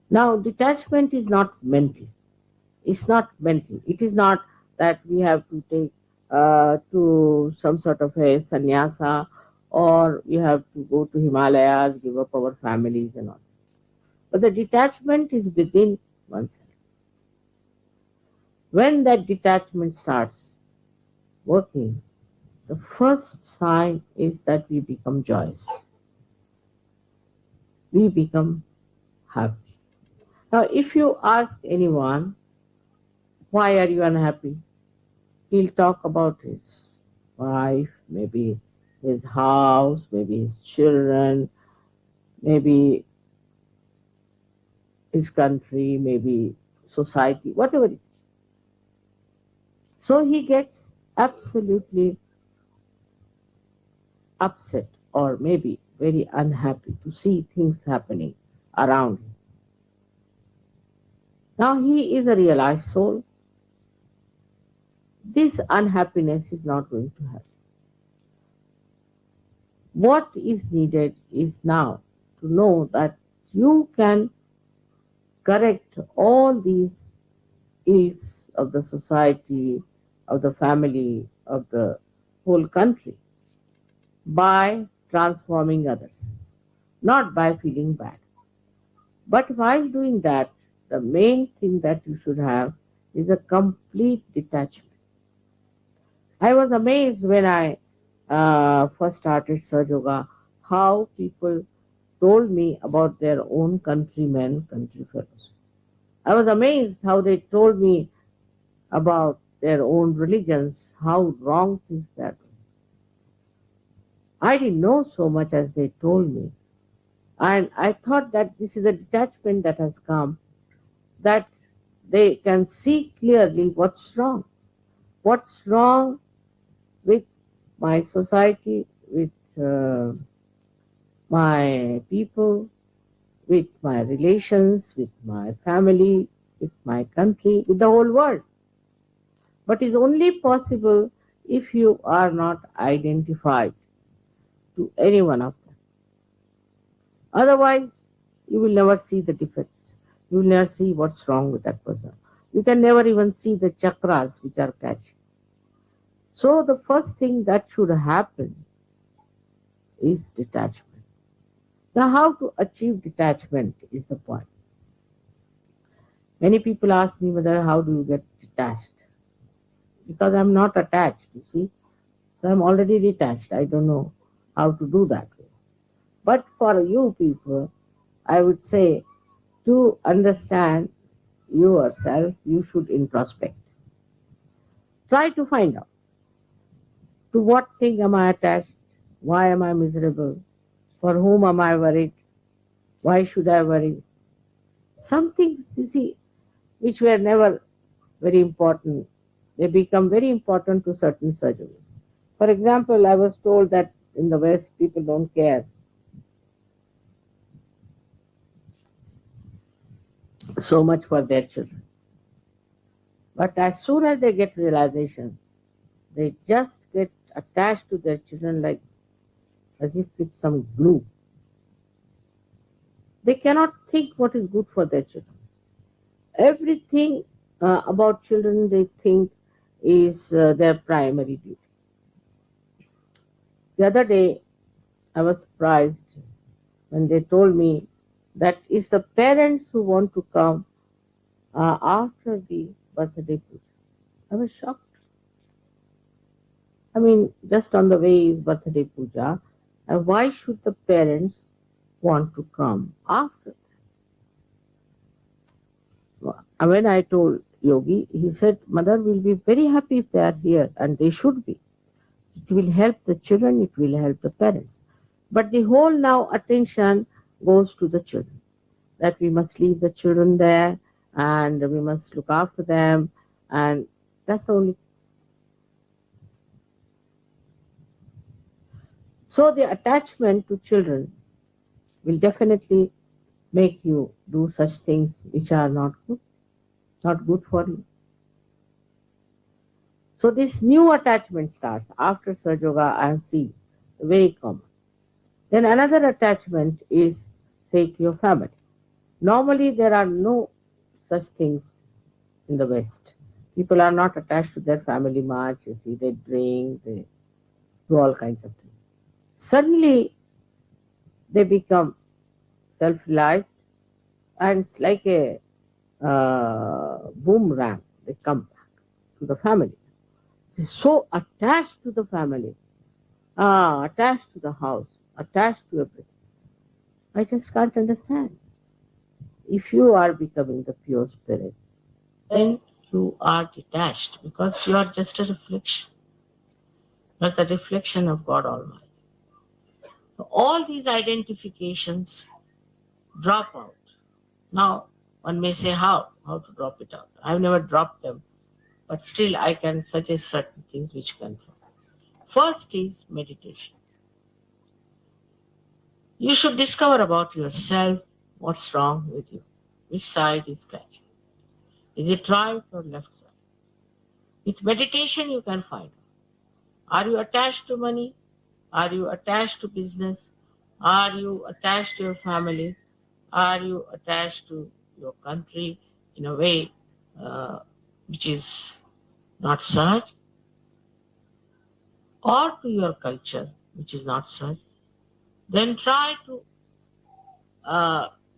Now, detachment is not mental. It's not mental. It is not that we have to take to some sort of a sannyasa, or we have to go to Himalayas, give up our families and all. But the detachment is within oneself. When that detachment starts working, the first sign is that we become joyous. We become happy. Now, if you ask anyone, why are you unhappy? He'll talk about his wife, maybe his house, maybe his children, maybe his country, maybe society, whatever it is. So he gets absolutely upset or maybe very unhappy to see things happening around him. Now he is a realized soul. This unhappiness is not going to happen. What is needed is now to know that you can correct all these ills of the society, of the family, of the whole country by transforming others, not by feeling bad. But while doing that, the main thing that you should have is a complete detachment. I was amazed when I first started Sahaja Yoga, how people told me about their own countrymen, country fellows. I was amazed how they told me about their own religions, how wrong things they are doing. I didn't know so much as they told me. And I thought that this is a detachment that has come, that they can see clearly what's wrong. What's wrong with my society, with my people, with my relations, with my family, with my country, with the whole world. But it's only possible if you are not identified to any one of them. Otherwise, you will never see the defects. You will never see what's wrong with that person. You can never even see the chakras which are catching. So the first thing that should happen is detachment. Now, how to achieve detachment is the point. Many people ask me, Mother, how do you get detached? Because I'm not attached, you see. So I'm already detached. I don't know how to do that. But for you people, I would say, to understand yourself, you should introspect. Try to find out, to what thing am I attached? Why am I miserable? For whom am I worried? Why should I worry? Some things, you see, which were never very important, they become very important to certain surgeons. For example, I was told that in the West, people don't care so much for their children. But as soon as they get realization, they just get attached to their children like as if with some glue. They cannot think what is good for their children. Everything about children they think is their primary duty. The other day, I was surprised when they told me that it's the parents who want to come after the birthday puja. I was shocked. I mean, just on the way is birthday puja, and why should the parents want to come after? When I told Yogi, he said, Mother will be very happy if they are here, and they should be. It will help the children, it will help the parents. But the whole now attention goes to the children, that we must leave the children there and we must look after them, and that's the only. So the attachment to children will definitely make you do such things which are not good for you. So this new attachment starts after Sahaja Yoga. I have seen very common. Then another attachment is, say, to your family. Normally there are no such things in the West. People are not attached to their family much. You see, they drink, they do all kinds of things. Suddenly they become self-realized, and it's like a boomerang. They come back to the family. They're so attached to the family, attached to the house, attached to everything. I just can't understand. If you are becoming the pure spirit, then you are detached because you are just a reflection. You are the reflection of God Almighty. So all these identifications drop out. Now, one may say how to drop it out. I've never dropped them, but still I can suggest certain things which can drop. First is meditation. You should discover about yourself what's wrong with you, which side is scratching. Is it right or left side? With meditation you can find out. Are you attached to money? Are you attached to business? Are you attached to your family? Are you attached to your country in a way which is not such? Or to your culture which is not such? Then try to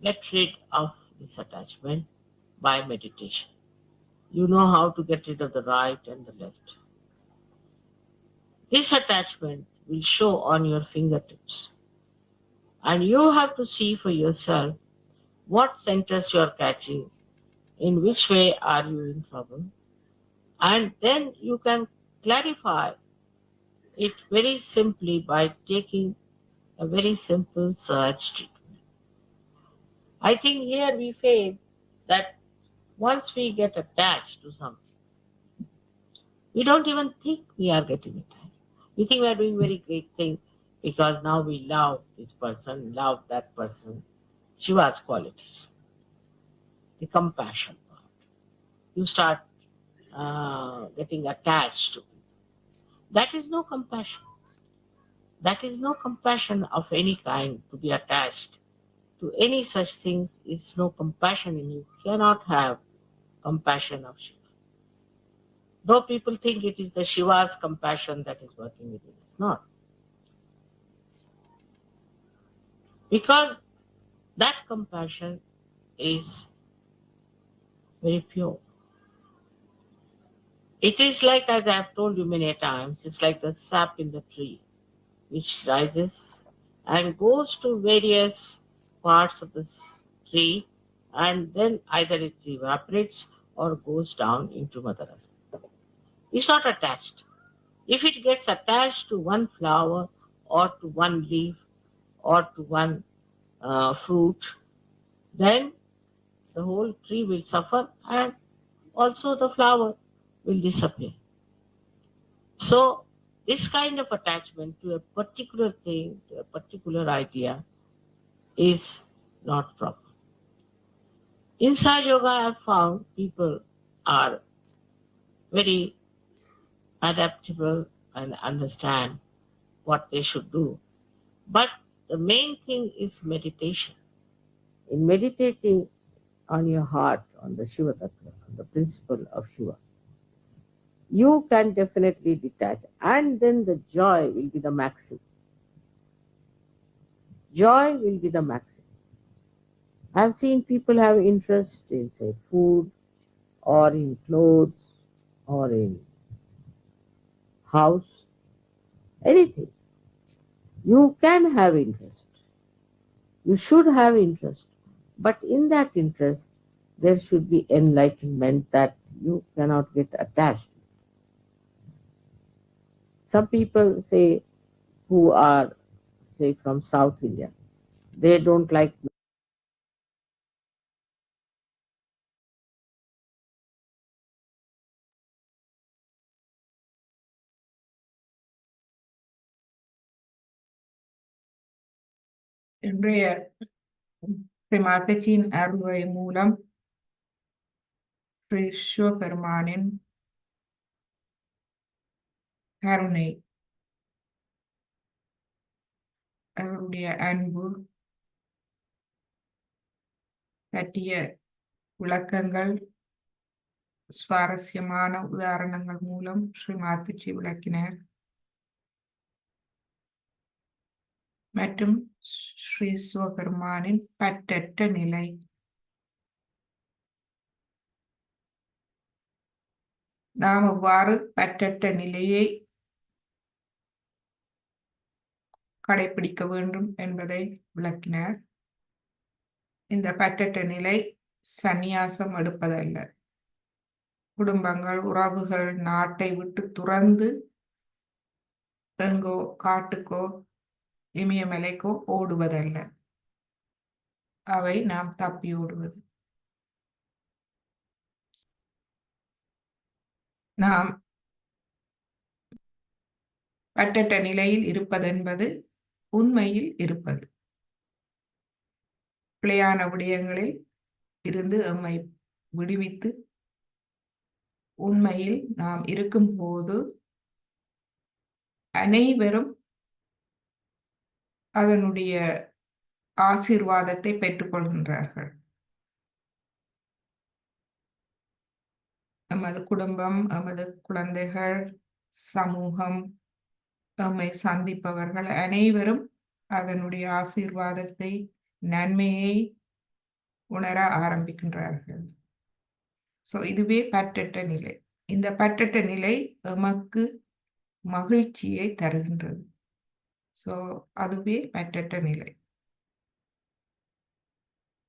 get rid of this attachment by meditation. You know how to get rid of the right and the left. This attachment will show on your fingertips. And you have to see for yourself what centers you are catching, in which way are you in trouble, and then you can clarify it very simply by taking a very simple search treatment. I think here we fail that once we get attached to something, we don't even think we are getting attached. We think we are doing very great thing because now we love this person, love that person. Shiva's qualities, the compassion part. You start getting attached to people. That is no compassion. That is no compassion of any kind. To be attached to any such things is no compassion in you. You cannot have compassion of Shiva. Though people think it is the Shiva's compassion that is working within us. Not. Because that compassion is very pure. It is like, as I have told you many times, it's like the sap in the tree, which rises and goes to various parts of the tree, and then either it evaporates or goes down into Mother Earth. It's not attached. If it gets attached to one flower or to one leaf or to one fruit, then the whole tree will suffer and also the flower will disappear. So this kind of attachment to a particular thing, to a particular idea, is not proper. In Sahaja Yoga, I have found people are very adaptable and understand what they should do. But the main thing is meditation. In meditating on your heart, on the Shiva Tattva, on the principle of Shiva, you can definitely detach, and then the joy will be the maximum. Joy will be the maximum. I've seen people have interest in, say, food, or in clothes, or in house, anything. You can have interest. You should have interest. But in that interest, there should be enlightenment that you cannot get attached. Some people say who are, say, from South India, they don't like இன்றைய ஸ்ரீ மாதஜியின் அருள்வரை மூலம் ஸ்ரீ சிவபெருமானின் கருணை, அவருடைய அன்பு பற்றிய விளக்கங்கள் சுவாரஸ்யமான உதாரணங்கள் மூலம் ஸ்ரீ மாதஜி விளக்கினார். மற்றும் ஸ்ரீ சிவபெருமானின் பற்றற்ற நிலை, நாம் எவ்வாறு பற்றற்ற நிலையை கடைபிடிக்க வேண்டும் என்பதை விளக்கினார். இந்த பற்றற்ற நிலை சந்நியாசம் எடுப்பதல்ல. குடும்பங்கள், உறவுகள், நாட்டை விட்டு துறந்து எங்கோ காட்டுக்கோ இமயமலைக்கோ ஓடுவதல்ல. அவை நாம் தப்பி ஓடுவது. நாம் பற்றற்ற நிலையில் இருப்பதென்பது உண்மையில் இருப்பது. பிழையான விடயங்களில் இருந்து எம்மை விடுவித்து உண்மையில் நாம் இருக்கும் போது அனைவரும் அதனுடைய ஆசீர்வாதத்தை பெற்றுக்கொள்கின்றார்கள். எமது குடும்பம், எமது குழந்தைகள், சமூகம், எம்மை சந்திப்பவர்கள் அனைவரும் அதனுடைய ஆசீர்வாதத்தை, நன்மையை உணர ஆரம்பிக்கின்றார்கள். இதுவே பற்றற்ற நிலை. இந்த பற்றற்ற நிலை எமக்கு மகிழ்ச்சியை தருகின்றது. அதுவே பற்றற்ற நிலை.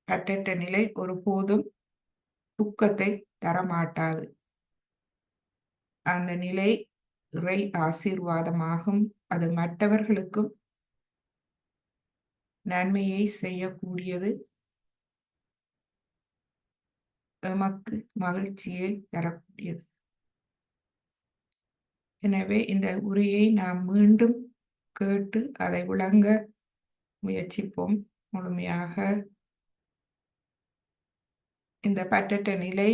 பற்றற்ற நிலை ஒருபோதும் துக்கத்தை தரமாட்டாது. அந்த நிலை இறை ஆசீர்வாதமாகும். அது மற்றவர்களுக்கும் நன்மையை செய்யக்கூடியது, எமக்கு மகிழ்ச்சியை தரக்கூடியது. எனவே இந்த உரையை நாம் மீண்டும் கேட்டு அதை விளங்க முயற்சிப்போம். முழுமையாக இந்த பற்றற்ற நிலை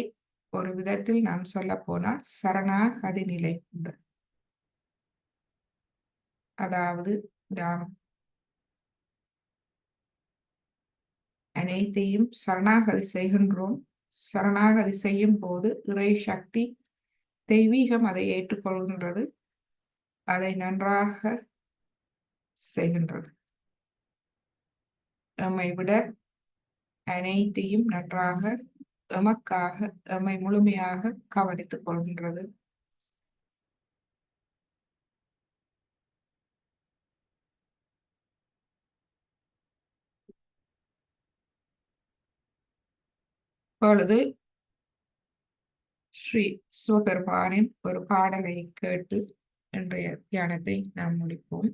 ஒரு விதத்தில் நாம் சொல்ல போனால் சரணாகதி நிலை கூட. அதாவது நாம் அனைத்தையும் சரணாகதி செய்கின்றோம். சரணாகதி செய்யும் போது இறை சக்தி, தெய்வீகம் அதை ஏற்றுக்கொள்கின்றது, அதை நன்றாக செய்கின்றது. எம்மை விட அனைத்தையும் நன்றாக எமக்காக எம்மை முழுமையாக கவனித்துக் கொள்கின்றது. இப்பொழுது ஸ்ரீ சிவபெருமானின் ஒரு பாடலை கேட்டு இன்றைய தியானத்தை நாம் முடிப்போம்.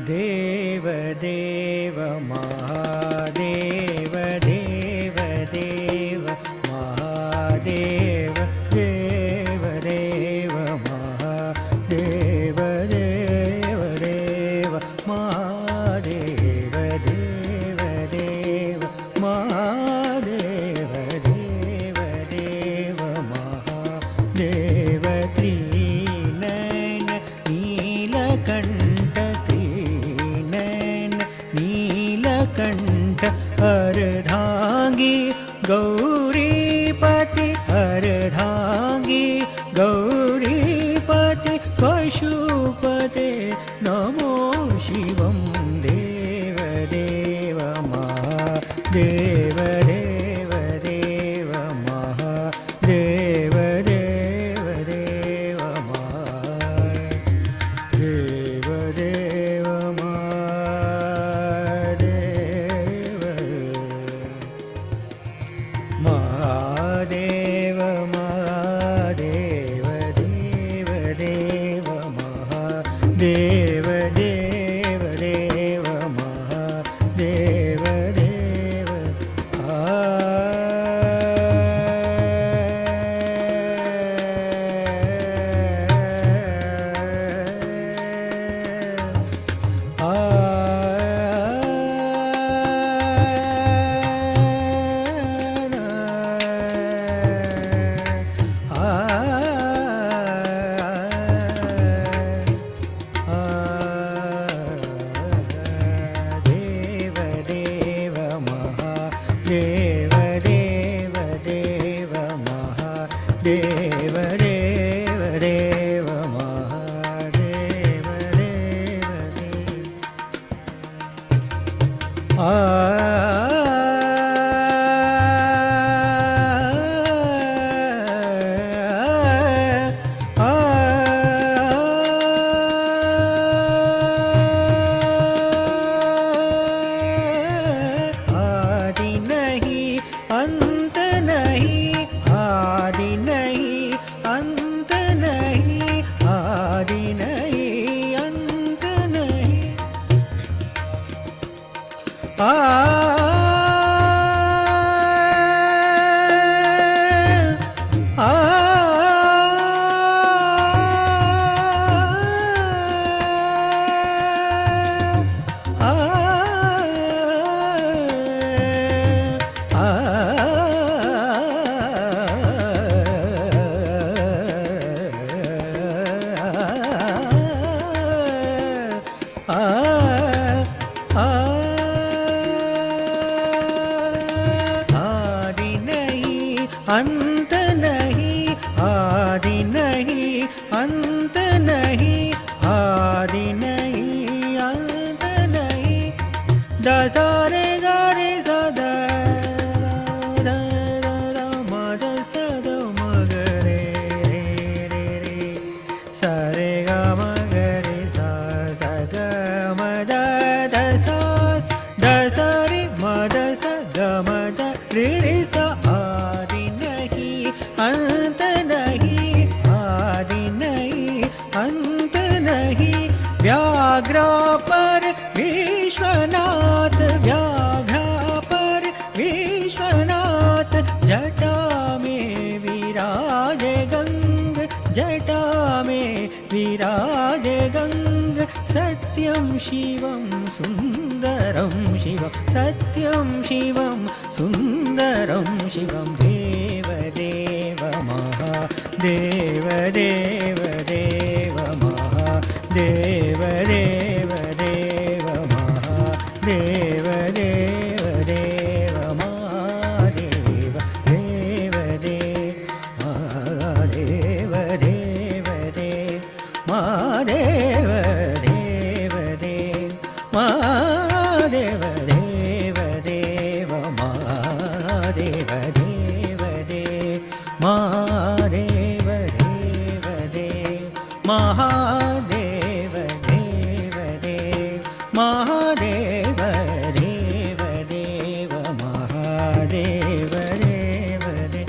देव देव महादेव देव देव महादेव देव देव महादेव देव देव महादेव देव देव महादेव देव देव महादेव त्रिनयन नीलकण्ठ नीलकण्ठ अर्धांगी गौरीपति अर्धांगी गौरीपति पशुपते नमो शिवं देव देव महादेव देव देव महादेव देव देव महादेव देव महादेव महादेव देव देव महादेव देव देव महादेव देव देव देव देव महादेव देव देव महादेव देव आदि नहीं अंत नहीं आदि नहीं अंत नहीं आदि नहीं अंत नहीं आदि नहीं अंत नहीं, आदि नहीं अंत नहीं, आदि नहीं अंत नहीं। दा रे गा रे सा दा दा दा दा म दा सा दा म ग रे रे रे रे सा रे गा म ग रे सा सा ग म दा दा सा दा सा रे म दा सा ग म दा रे रे सा। आदि नहीं अंत नहीं, आदि नहीं अंत नहीं। व्याघ्रा पर विश्वनाथ, व्याघ्रा पर विश्वनाथ, जटा में विराजे गंग, जटा में विराजे गंग। सत्यं शिवं सुन्दरं शिवं, सत्यं शिवं सुन्दरं शिवं। देव देव महादेव, देव देव महादेव, देव देव महादेव, देव देव महादेव, देव देव महादेव, देव देव महादेव, देव देव महादेव, देव देव महादेव, देव देव महादेव, देव देव महादेव, देव देव महादेव, देव देव महादेव, देव देव।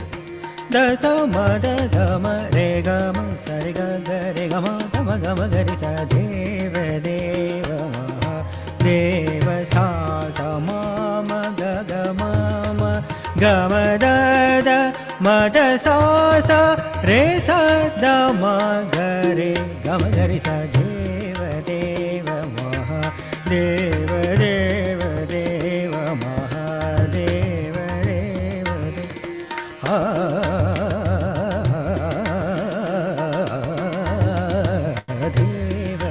द स म द ग म रे ग म स रे ग ग रे ग म ग म ग म ग रे सा। देव देव महादेव सा स म म ग ग म म ग म द द म द सा सा रे सा द म ग रे ग म ग रे सा। देव देव महादेव, देव देव महादेव, देव देव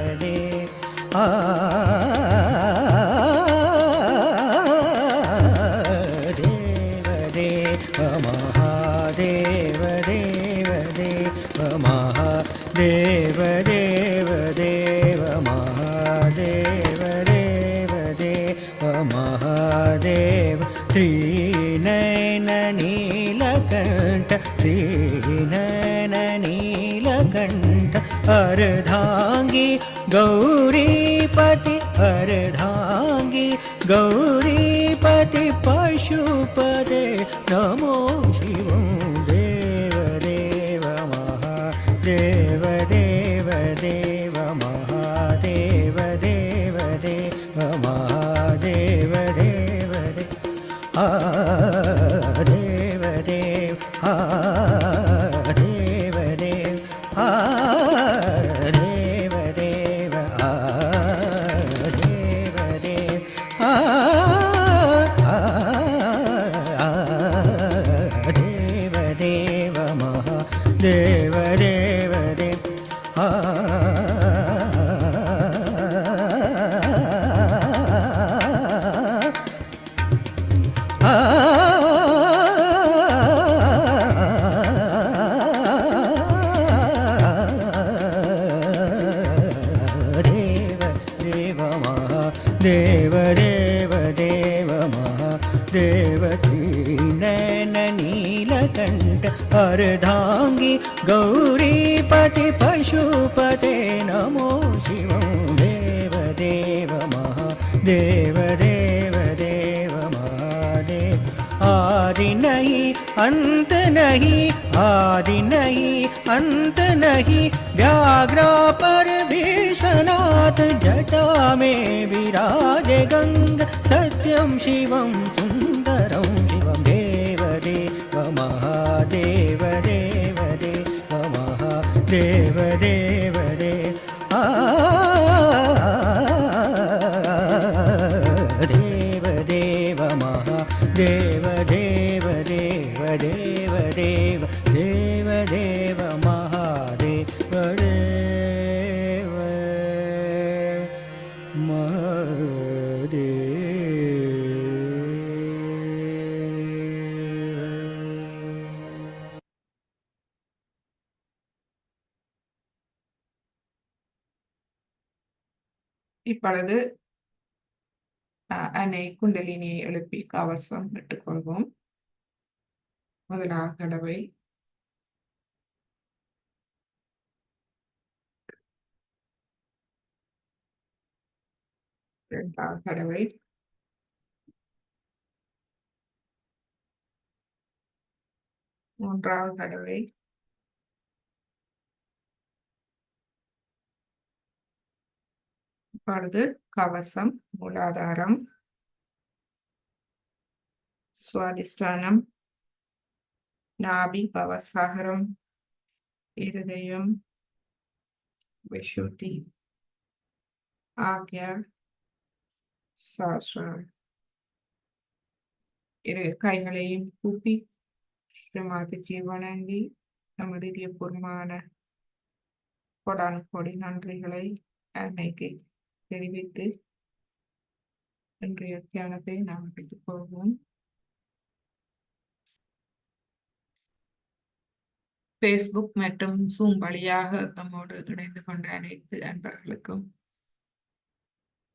देव देव देव देव महादेव, देव देव महादेव, देव देव महादेव, देव देव महादेव। त्रिनयन नीलकंठ, त्रिनयन नीलकंठ, अर्धांगी गौरीपति, अर्धांगी गौरीपति, पशुपते नमो शिवं। देव देव महादेव, देव देव महादेव, देव देव महादेव, देव देव देव देव देव देव देव देव देव देव देव देव महादेव, देव देव देव देव देव महादेव। त्रिनयन नीलकंठ, अर्धांगी गौरीपति, पशुपते नमो शिवं। देव देव महादेव, देव देव महादेव। आदि नहीं अंत नहीं, आदि नहीं अंत नहीं। व्याघ्रा पर विश्वनाथ, जटा में विराजे गंग। सत्यं शिवं सुन्दरं शिवं। देव देव महादेव, देव देव महादेव, देव देव देव देव महादेव, देव देव देव देव देव देव महादेव, देव महादेव। இப்பொழுது அன்னை குண்டலினியை எழுப்பி கவசம் இட்டுக்கொள்வோம். முதலாவது தடவை, இரண்டாவது தடவை, மூன்றாவது தடவை, இப்பொழுது கவசம், மூலாதாரம், சுவாதிஷ்டானம், நாபி, பவசாகரம், இருதயம், விஷுட்டி, ஆக்யா, சாஸ்ரா. இரு கைகளையும் கூப்பி ஸ்ரீமாதிஜி வணங்கி நமது இதயபூர்வமான கொடான கொடி நன்றிகளை அன்னைக்கு தெரிவித்து இன்றைய தியானத்தை நாம் எடுத்துக் கொள்வோம். ஃபேஸ்புக் மற்றும் ஜூம் வழியாக நம்மோடு இணைந்து கொண்ட அனைத்து அன்பர்களுக்கும்,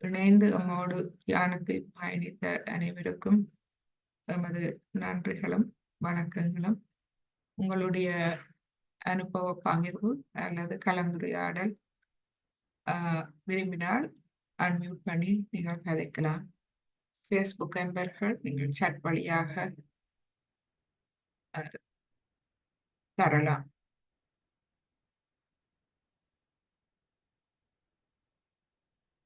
இணைந்து நம்மோடு தியானத்தில் பயணித்த அனைவருக்கும் எமது நன்றிகளும் வணக்கங்களும். உங்களுடைய அனுபவ பகிர்வு அல்லது கலந்துரையாடல் விரும்பினால் அன்மியூட் பண்ணி நீங்கள் கதைக்கலாம். ஃபேஸ்புக் அன்பர்கள் நீங்கள் சாட் வழியாக தரலாம்.